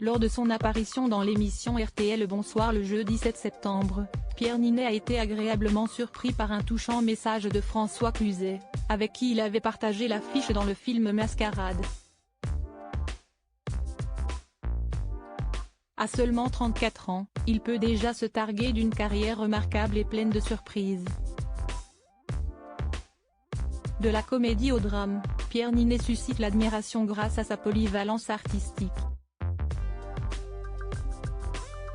Lors de son apparition dans l'émission RTL Bonsoir le jeudi 7 septembre, Pierre Ninet a été agréablement surpris par un touchant message de François Cluzet, avec qui il avait partagé l'affiche dans le film Mascarade. À seulement 34 ans, il peut déjà se targuer d'une carrière remarquable et pleine de surprises. De la comédie au drame, Pierre Ninet suscite l'admiration grâce à sa polyvalence artistique.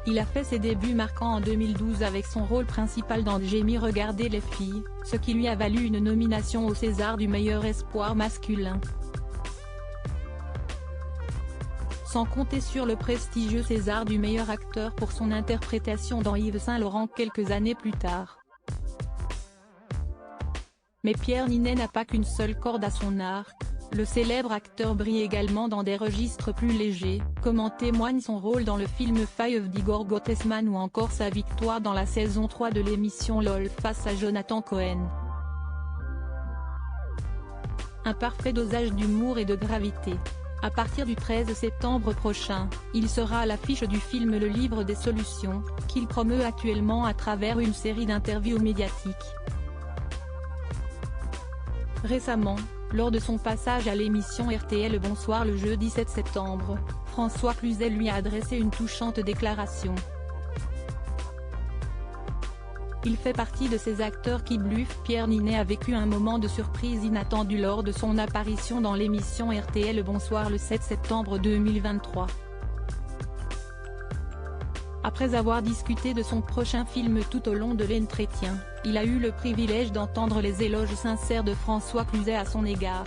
Il a fait ses débuts marquants en 2012 avec son rôle principal dans J'ai mis regarder les filles, ce qui lui a valu une nomination au César du meilleur espoir masculin. Sans compter sur le prestigieux César du meilleur acteur pour son interprétation dans Yves Saint Laurent quelques années plus tard. Mais Pierre Ninet n'a pas qu'une seule corde à son arc, le célèbre acteur brille également dans des registres plus légers, comme en témoigne son rôle dans le film Five d'Igor Gottesman ou encore sa victoire dans la saison 3 de l'émission LOL face à Jonathan Cohen. Un parfait dosage d'humour et de gravité. À partir du 13 septembre prochain, il sera à l'affiche du film Le Livre des Solutions, qu'il promeut actuellement à travers une série d'interviews médiatiques. Récemment, lors de son passage à l'émission RTL Bonsoir le jeudi 7 septembre, François Cluzet lui a adressé une touchante déclaration. Il fait partie de ces acteurs qui bluffent. Pierre Ninet a vécu un moment de surprise inattendu lors de son apparition dans l'émission RTL Bonsoir le 7 septembre 2023. Après avoir discuté de son prochain film tout au long de l'entretien, il a eu le privilège d'entendre les éloges sincères de François Cluzet à son égard.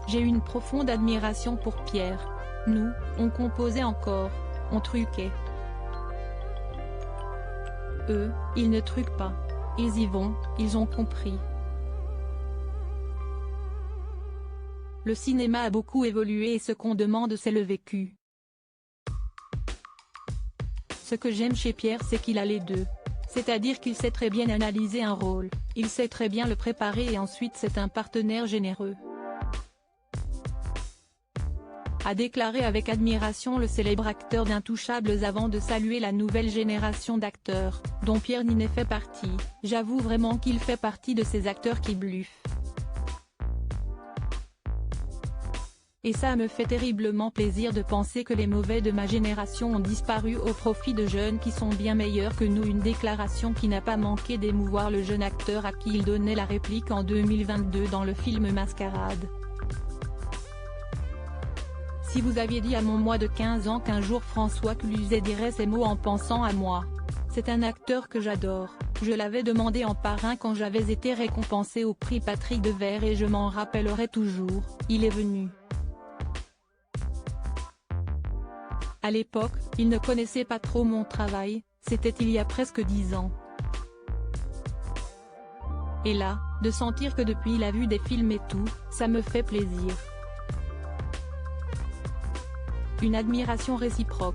J'ai une profonde admiration pour Pierre. Nous, on composait encore, on truquait. Eux, ils ne truquent pas. Ils y vont, ils ont compris. Le cinéma a beaucoup évolué et ce qu'on demande c'est le vécu. Ce que j'aime chez Pierre c'est qu'il a les deux. C'est-à-dire qu'il sait très bien analyser un rôle, il sait très bien le préparer et ensuite c'est un partenaire généreux. A déclaré avec admiration le célèbre acteur d'Intouchables avant de saluer la nouvelle génération d'acteurs, dont Pierre Ninet fait partie. J'avoue vraiment qu'il fait partie de ces acteurs qui bluffent. Et ça me fait terriblement plaisir de penser que les mauvais de ma génération ont disparu au profit de jeunes qui sont bien meilleurs que nous. Une déclaration qui n'a pas manqué d'émouvoir le jeune acteur à qui il donnait la réplique en 2022 dans le film Mascarade. Si vous aviez dit à mon moi de 15 ans qu'un jour François Cluzet dirait ces mots en pensant à moi. C'est un acteur que j'adore, je l'avais demandé en parrain quand j'avais été récompensé au prix Patrick Devers et je m'en rappellerai toujours, il est venu. À l'époque, il ne connaissait pas trop mon travail, c'était il y a presque 10 ans. Et là, de sentir que depuis il a vu des films et tout, ça me fait plaisir. Une admiration réciproque.